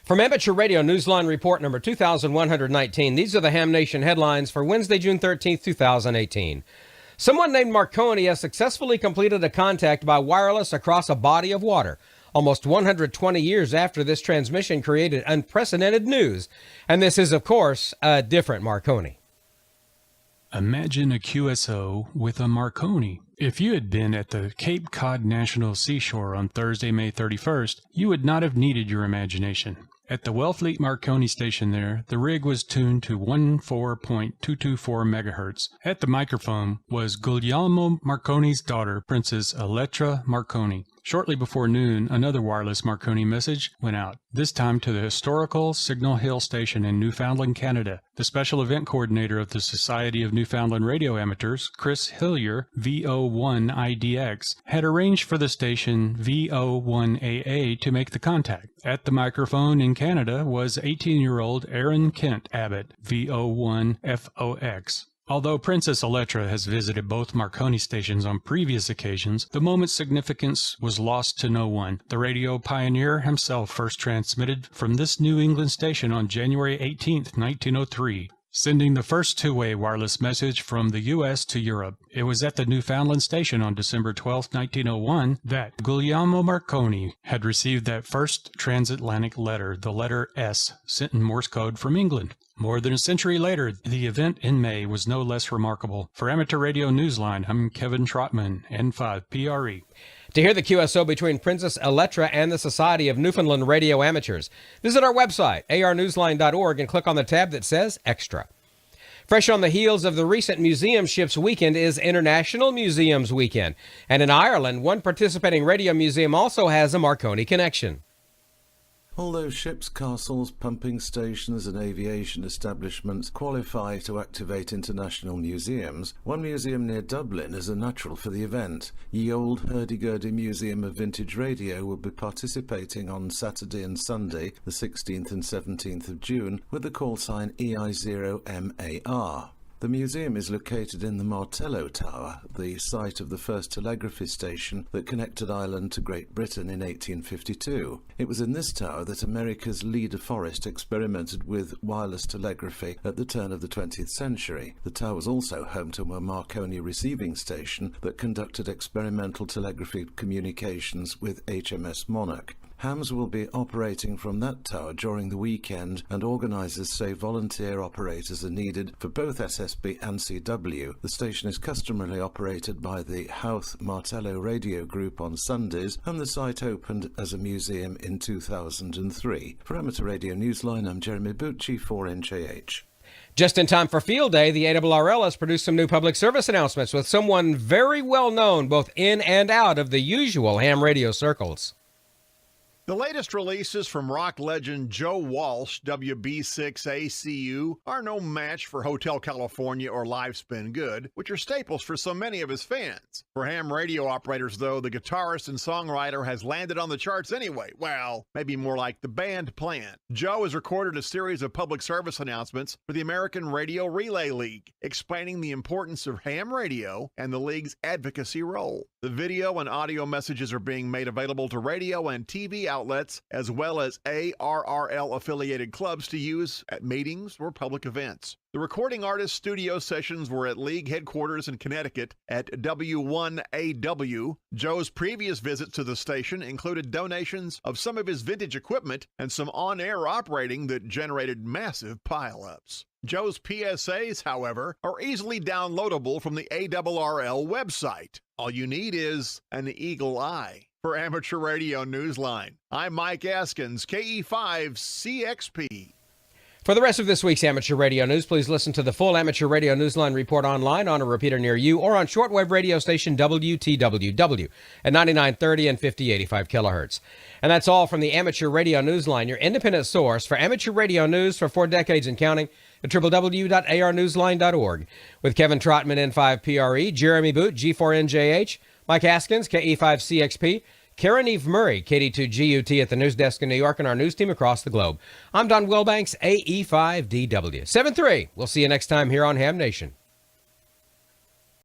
From Amateur Radio Newsline Report number 2119, these are the Ham Nation headlines for Wednesday, June 13th, 2018. Someone named Marconi has successfully completed a contact by wireless across a body of water. Almost 120 years after this transmission created unprecedented news. And this is, of course, a different Marconi. Imagine a QSO with a Marconi. If you had been at the Cape Cod National Seashore on Thursday, May 31st, you would not have needed your imagination. At the Wellfleet Marconi station there, the rig was tuned to 14.224 megahertz. At the microphone was Guglielmo Marconi's daughter, Princess Elettra Marconi. Shortly before noon, another wireless Marconi message went out, this time to the historical Signal Hill station in Newfoundland, Canada. The special event coordinator of the Society of Newfoundland Radio Amateurs, Chris Hillier, VO1IDX, had arranged for the station VO1AA to make the contact. At the microphone in Canada was 18-year-old Aaron Kent Abbott, VO1FOX. Although Princess Elettra has visited both Marconi stations on previous occasions, the moment's significance was lost to no one. The radio pioneer himself first transmitted from this New England station on January 18, 1903, sending the first two-way wireless message from the U.S. to Europe. It was at the Newfoundland station on December 12, 1901, that Guglielmo Marconi had received that first transatlantic letter, the letter S, sent in Morse code from England. More than a century later, the event in May was no less remarkable. For Amateur Radio Newsline, I'm Kevin Trotman, N5PRE. To hear the QSO between Princess Elettra and the Society of Newfoundland Radio Amateurs, visit our website, arnewsline.org, and click on the tab that says Extra. Fresh on the heels of the recent Museum Ships Weekend is International Museums Weekend. And in Ireland, one participating radio museum also has a Marconi connection. Although ships, castles, pumping stations and aviation establishments qualify to activate international museums, one museum near Dublin is a natural for the event. Ye Old Hurdy-Gurdy Museum of Vintage Radio will be participating on Saturday and Sunday, the 16th and 17th of June, with the call sign EI0MAR. The museum is located in the Martello Tower, the site of the first telegraphy station that connected Ireland to Great Britain in 1852. It was in this tower that America's Lee de Forest experimented with wireless telegraphy at the turn of the 20th century. The tower was also home to a Marconi receiving station that conducted experimental telegraphy communications with HMS Monarch. Hams will be operating from that tower during the weekend, and organisers say volunteer operators are needed for both SSB and CW. The station is customarily operated by the Howth Martello Radio Group on Sundays, and the site opened as a museum in 2003. For Amateur Radio Newsline, I'm Jeremy Bucci, 4NJH. Just in time for Field Day, the ARRL has produced some new public service announcements with someone very well known both in and out of the usual ham radio circles. The latest releases from rock legend Joe Walsh, WB6ACU, are no match for Hotel California or Live Spin Good, which are staples for so many of his fans. For ham radio operators, though, the guitarist and songwriter has landed on the charts anyway. Well, maybe more like the band planned. Joe has recorded a series of public service announcements for the American Radio Relay League, explaining the importance of ham radio and the league's advocacy role. The video and audio messages are being made available to radio and TV outlets, as well as ARRL-affiliated clubs to use at meetings or public events. The recording artist's studio sessions were at League headquarters in Connecticut at W1AW. Joe's previous visits to the station included donations of some of his vintage equipment and some on-air operating that generated massive pile-ups. Joe's PSAs, however, are easily downloadable from the ARRL website. All you need is an eagle eye. For Amateur Radio Newsline, I'm Mike Askins, KE5CXP. For the rest of this week's Amateur Radio News, please listen to the full Amateur Radio Newsline report online on a repeater near you or on shortwave radio station WTWW at 9930 and 5085 kilohertz. And that's all from the Amateur Radio Newsline, your independent source for amateur radio news for 4 decades and counting at www.arnewsline.org. With Kevin Trotman, N5PRE, Jeremy Boot, G4NJH, Mike Haskins, KE5CXP, Karen Eve Murray, KD2GUT at the news desk in New York, and our news team across the globe. I'm Don Wilbanks, AE5DW. 7-3. We'll see you next time here on Ham Nation.